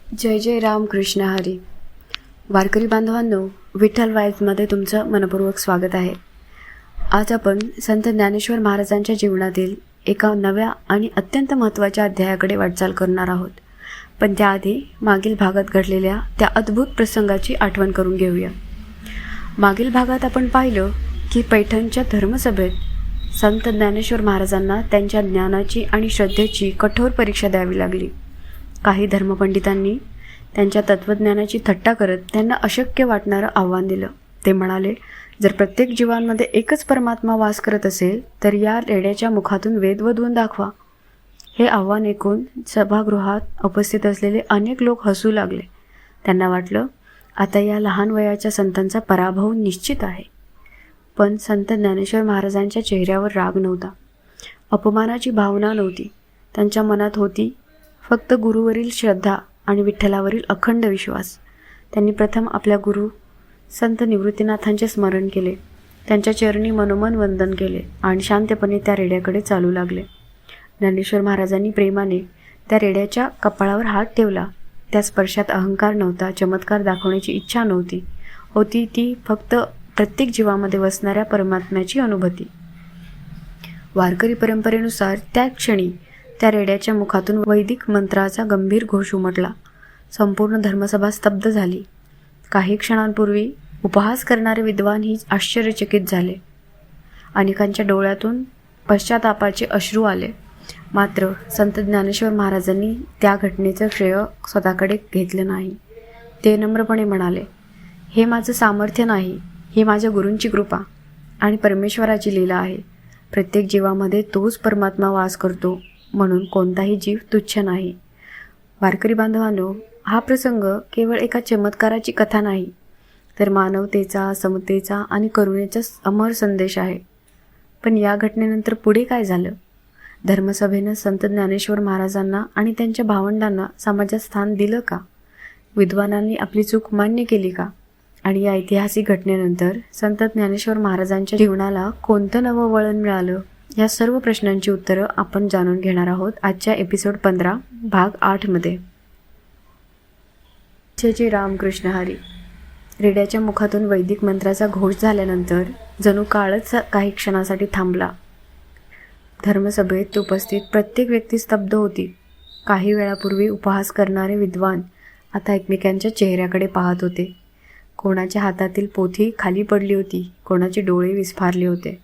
जय जय राम कृष्ण हरी. वारकरी बांधवांनो, विठ्ठल वाईजमध्ये तुमचं मनपूर्वक स्वागत आहे. आज आपण संत ज्ञानेश्वर महाराजांच्या जीवनातील एका नव्या आणि अत्यंत महत्त्वाच्या अध्यायाकडे वाटचाल करणार आहोत. पण त्याआधी मागील भागात घडलेल्या त्या अद्भुत प्रसंगाची आठवण करून घेऊया. मागील भागात आपण पाहिलं की पैठणच्या धर्मसभेत संत ज्ञानेश्वर महाराजांना त्यांच्या ज्ञानाची आणि श्रद्धेची कठोर परीक्षा द्यावी लागली. काही धर्मपंडितांनी त्यांच्या तत्त्वज्ञानाची थट्टा करत त्यांना अशक्य वाटणारं आव्हान दिलं. ते म्हणाले, जर प्रत्येक जीवांमध्ये एकच परमात्मा वास करत असेल तर या रेड्याच्या मुखातून वेद वदवून दाखवा. हे आव्हान ऐकून सभागृहात उपस्थित असलेले अनेक लोक हसू लागले. त्यांना वाटलं, आता या लहान वयाच्या संतांचा पराभव निश्चित आहे. पण संत ज्ञानेश्वर महाराजांच्या चेहऱ्यावर राग नव्हता, अपमानाची भावना नव्हती. त्यांच्या मनात होती फक्त गुरुवरील श्रद्धा आणि विठ्ठलावरील अखंड विश्वास. त्यांनी प्रथम आपल्या गुरु संत निवृत्तीनाथांचे स्मरण केले, त्यांच्या चरणी मनोमन वंदन केले आणि शांतपणे त्या रेड्याकडे चालू लागले. ज्ञानेश्वर महाराजांनी प्रेमाने त्या रेड्याच्या कपाळावर हात ठेवला. त्या स्पर्शात अहंकार नव्हता, चमत्कार दाखवण्याची इच्छा नव्हती. होती ती फक्त प्रत्येक जीवामध्ये वसणाऱ्या परमात्म्याची अनुभूती. वारकरी परंपरेनुसार त्या क्षणी त्या रेड्याच्या मुखातून वैदिक मंत्राचा गंभीर घोष उमटला. संपूर्ण धर्मसभा स्तब्ध झाली. काही क्षणांपूर्वी उपहास करणारे विद्वानही आश्चर्यचकित झाले. अनेकांच्या डोळ्यातून पश्चातापाचे अश्रू आले. मात्र संत ज्ञानेश्वर महाराजांनी त्या घटनेचं श्रेय स्वतःकडे घेतलं नाही. ते नम्रपणे म्हणाले, हे माझं सामर्थ्य नाही, ही माझ्या गुरूंची कृपा आणि परमेश्वराची लीला आहे. प्रत्येक जीवामध्ये तोच परमात्मा वास करतो, म्हणून कोणताही जीव तुच्छ नाही. वारकरी बांधवांनो, हा प्रसंग केवळ एका चमत्काराची कथा नाही, तर मानवतेचा, समतेचा आणि करुणेचा अमर संदेश आहे. पण या घटनेनंतर पुढे काय झालं? धर्मसभेनं संत ज्ञानेश्वर महाराजांना आणि त्यांच्या भावंडांना समाजात स्थान दिलं का? विद्वानांनी आपली चूक मान्य केली का? आणि या ऐतिहासिक घटनेनंतर संत ज्ञानेश्वर महाराजांच्या जीवनाला कोणतं नवं वळण मिळालं? या सर्व प्रश्नांची उत्तरं आपण जाणून घेणार आहोत आजच्या एपिसोड 15 भाग 8 मध्ये. जय जय राम कृष्ण हरी. रेड्याच्या मुखातून वैदिक मंत्राचा घोष झाल्यानंतर जणू काळच काही क्षणासाठी थांबला. धर्मसभेत उपस्थित प्रत्येक व्यक्ती स्तब्ध होती. काही वेळापूर्वी उपहास करणारे विद्वान आता एकमेकांच्या चेहऱ्याकडे पाहत होते. कोणाच्या हातातील पोथी खाली पडली होती, कोणाचे डोळे विस्फारले होते,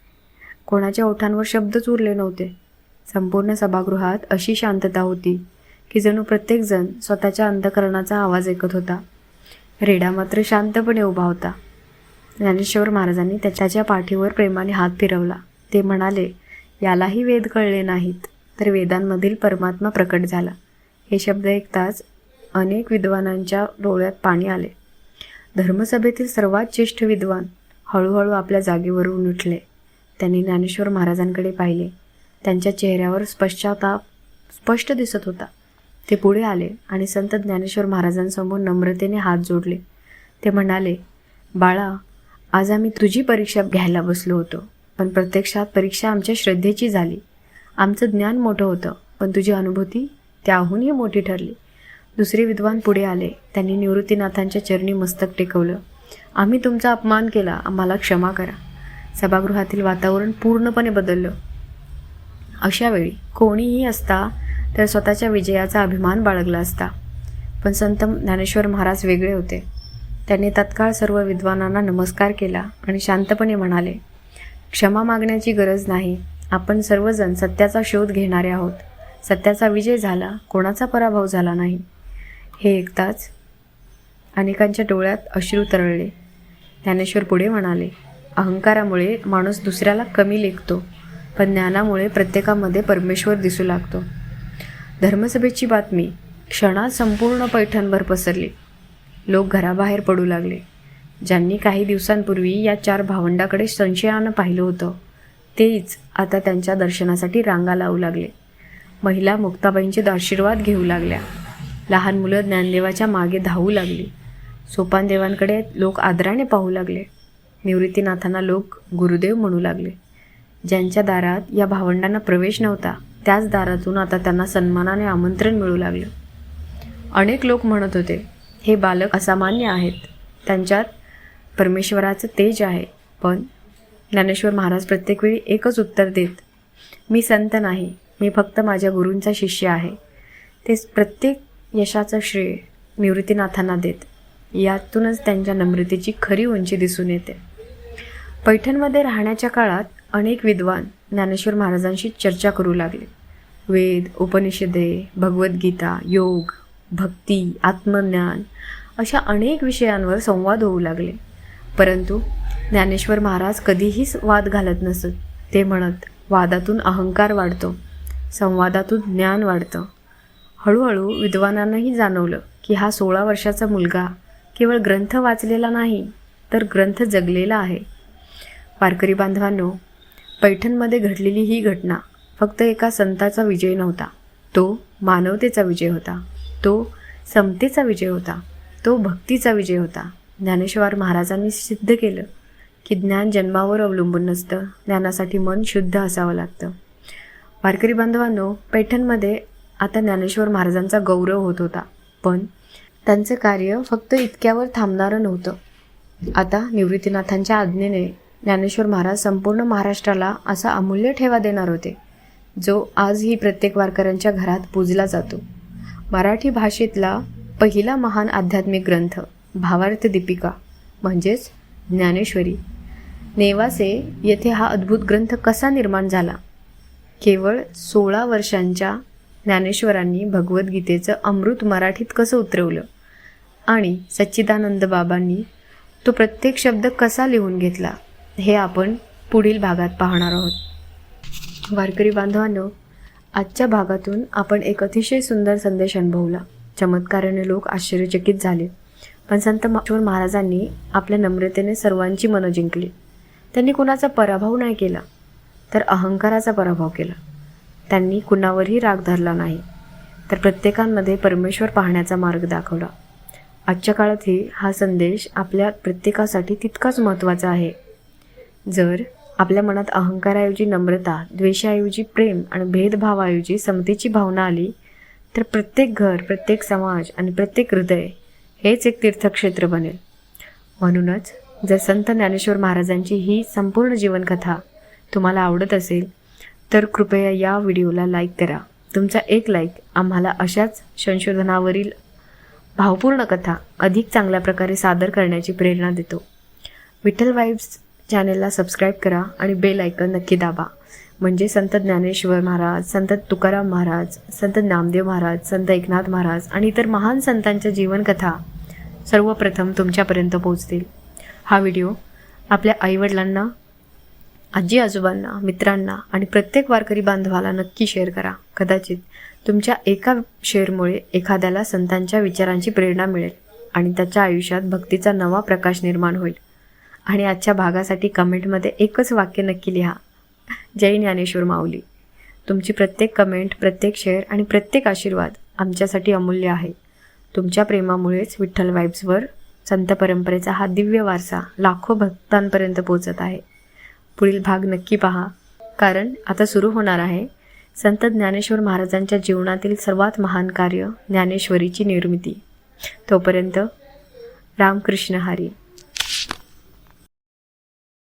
कोणाच्या ओठांवर शब्दच उरले नव्हते. संपूर्ण सभागृहात अशी शांतता होती की जणू प्रत्येकजण स्वतःच्या अंतःकरणाचा आवाज ऐकत होता. रेडा मात्र शांतपणे उभा होता. ज्ञानेश्वर महाराजांनी त्याच्या पाठीवर प्रेमाने हात फिरवला. ते म्हणाले, यालाही वेद कळले नाहीत तर वेदांमधील परमात्मा प्रकट झाला. हे शब्द ऐकताच अनेक विद्वानांच्या डोळ्यात पाणी आले. धर्मसभेतील सर्वात ज्येष्ठ विद्वान हळूहळू आपल्या जागेवरून उठले. त्यांनी ज्ञानेश्वर महाराजांकडे पाहिले. त्यांच्या चेहऱ्यावर पश्चाताप स्पष्ट दिसत होता. ते पुढे आले आणि संत ज्ञानेश्वर महाराजांसमोर नम्रतेने हात जोडले. ते म्हणाले, बाळा, आज आम्ही तुझी परीक्षा घ्यायला बसलो होतो, पण प्रत्यक्षात परीक्षा आमच्या श्रद्धेची झाली. आमचं ज्ञान मोठं होतं, पण तुझी अनुभूती त्याहूनही मोठी ठरली. दुसरे विद्वान पुढे आले. त्यांनी निवृत्तीनाथांच्या चरणी मस्तक टेकवलं. आम्ही तुमचा अपमान केला, आम्हाला क्षमा करा. सभागृहातील वातावरण पूर्णपणे बदललं. अशा वेळी कोणीही असता तर स्वतःच्या विजयाचा अभिमान बाळगला असता. पण संत ज्ञानेश्वर महाराज वेगळे होते. त्यांनी तत्काळ सर्व विद्वानांना नमस्कार केला आणि शांतपणे म्हणाले, क्षमा मागण्याची गरज नाही. आपण सर्वजण सत्याचा शोध घेणारे आहोत. सत्याचा विजय झाला, कोणाचा पराभव झाला नाही. हे ऐकताच अनेकांच्या डोळ्यात अश्रू तरळले. ज्ञानेश्वर पुढे म्हणाले, अहंकारामुळे माणूस दुसऱ्याला कमी लेखतो, पण ज्ञानामुळे प्रत्येकामध्ये परमेश्वर दिसू लागतो. धर्मसभेची बातमी क्षणात संपूर्ण पैठणभर पसरली. लोक घराबाहेर पडू लागले. ज्यांनी काही दिवसांपूर्वी या 4 भावंडाकडे संशयानं पाहिलं होतं, तेच आता त्यांच्या दर्शनासाठी रांगा लावू लागले. महिला मुक्ताबाईंचे आशीर्वाद घेऊ लागल्या. लहान मुलं ज्ञानदेवाच्या मागे धावू लागली. सोपानदेवांकडे लोक आदराने पाहू लागले. निवृत्तीनाथांना लोक गुरुदेव म्हणू लागले. ज्यांच्या दारात या भावंडांना प्रवेश नव्हता, त्याच दारातून आता त्यांना सन्मानाने आमंत्रण मिळू लागलं. अनेक लोक म्हणत होते, हे बालक असामान्य आहेत, त्यांच्यात परमेश्वराचं तेज आहे. पण ज्ञानेश्वर महाराज प्रत्येक वेळी एकच उत्तर देत, मी संत नाही, मी फक्त माझ्या गुरूंचा शिष्य आहे. ते प्रत्येक यशाचं श्रेय निवृत्तीनाथांना देत. यातूनच त्यांच्या नम्रतेची खरी उंची दिसून येते. पैठणमध्ये राहण्याच्या काळात अनेक विद्वान ज्ञानेश्वर महाराजांशी चर्चा करू लागले. वेद, उपनिषदे, भगवद्गीता, योग, भक्ती, आत्मज्ञान अशा अनेक विषयांवर संवाद होऊ लागले. परंतु ज्ञानेश्वर महाराज कधीही वाद घालत नसत. ते म्हणत, वादातून अहंकार वाढतो, संवादातून ज्ञान वाढतं. हळूहळू विद्वानांनाही जाणवलं की हा 16 वर्षाचा मुलगा केवळ ग्रंथ वाचलेला नाही, तर ग्रंथ जगलेला आहे. वारकरी बांधवांनो, पैठणमध्ये घडलेली ही घटना फक्त एका संताचा विजय नव्हता. तो मानवतेचा विजय होता, तो समतेचा विजय होता, तो भक्तीचा विजय होता. ज्ञानेश्वर महाराजांनी सिद्ध केलं की ज्ञान जन्मावर अवलंबून नसतं, ज्ञानासाठी मन शुद्ध असावं लागतं. वारकरी बांधवांनो, पैठणमध्ये आता ज्ञानेश्वर महाराजांचा गौरव होत होता. पण त्यांचं कार्य फक्त इतक्यावर थांबणारं नव्हतं. आता निवृत्तीनाथांच्या आज्ञेने ज्ञानेश्वर महाराज संपूर्ण महाराष्ट्राला असा अमूल्य ठेवा देणार होते, जो आजही प्रत्येक वारकऱ्यांच्या घरात पूजला जातो. मराठी भाषेतला पहिला महान आध्यात्मिक ग्रंथ भावार्थ दीपिका म्हणजेच ज्ञानेश्वरी. नेवासे येथे हा अद्भुत ग्रंथ कसा निर्माण झाला? केवळ 16 वर्षांच्या ज्ञानेश्वरांनी भगवद्गीतेचं अमृत मराठीत कसं उतरवलं आणि सच्चिदानंद बाबांनी तो प्रत्येक शब्द कसा लिहून घेतला, हे आपण पुढील भागात पाहणार आहोत. वारकरी बांधवांनो, आजच्या भागातून आपण एक अतिशय सुंदर संदेश अनुभवला. चमत्काराने लोक आश्चर्यचकित झाले. पण संत ज्ञानेश्वर महाराजांनी आपल्या नम्रतेने सर्वांची मनं जिंकली. त्यांनी कुणाचा पराभव नाही केला, तर अहंकाराचा पराभव केला. त्यांनी कुणावरही राग धरला नाही, तर प्रत्येकांमध्ये परमेश्वर पाहण्याचा मार्ग दाखवला. आजच्या काळातही हा संदेश आपल्या प्रत्येकासाठी तितकाच महत्त्वाचा आहे. जर आपल्या मनात अहंकाराऐवजी नम्रता, द्वेषाऐवजी प्रेम आणि भेदभावाऐवजी समतेची भावना आली, तर प्रत्येक घर, प्रत्येक समाज आणि प्रत्येक हृदय हेच एक तीर्थक्षेत्र बनेल. म्हणूनच जर संत ज्ञानेश्वर महाराजांची ही संपूर्ण जीवनकथा तुम्हाला आवडत असेल, तर कृपया या व्हिडिओला लाईक करा. तुमचा एक लाईक आम्हाला अशाच संशोधनावरील भावपूर्ण कथा अधिक चांगल्या प्रकारे सादर करण्याची प्रेरणा देतो. विठ्ठल वाइब्स चॅनेलला सबस्क्राईब करा आणि बेल आयकॉन नक्की दाबा. म्हणजे संत ज्ञानेश्वर महाराज, संत तुकाराम महाराज, संत नामदेव महाराज, संत एकनाथ महाराज आणि इतर महान संतांच्या जीवनकथा सर्वप्रथम तुमच्यापर्यंत पोहोचतील. हा व्हिडिओ आपल्या आईवडिलांना, आजी आजोबांना, मित्रांना आणि प्रत्येक वारकरी बांधवाला नक्की शेअर करा. कदाचित तुमच्या एका शेअरमुळे एखाद्याला संतांच्या विचारांची प्रेरणा मिळेल आणि त्याच्या आयुष्यात भक्तीचा नवा प्रकाश निर्माण होईल. आणि आजच्या भागासाठी कमेंटमध्ये एकच वाक्य नक्की लिहा, जय ज्ञानेश्वर माऊली. तुमची प्रत्येक कमेंट, प्रत्येक शेअर आणि प्रत्येक आशीर्वाद आमच्यासाठी अमूल्य आहे. तुमच्या प्रेमामुळेच विठ्ठल वाइब्सवर संत परंपरेचा हा दिव्य वारसा लाखो भक्तांपर्यंत पोहोचत आहे. पुढील भाग नक्की पहा, कारण आता सुरू होणार आहे संत ज्ञानेश्वर महाराजांच्या जीवनातील सर्वात महान कार्य ज्ञानेश्वरीची निर्मिती. तोपर्यंत रामकृष्ण हरी.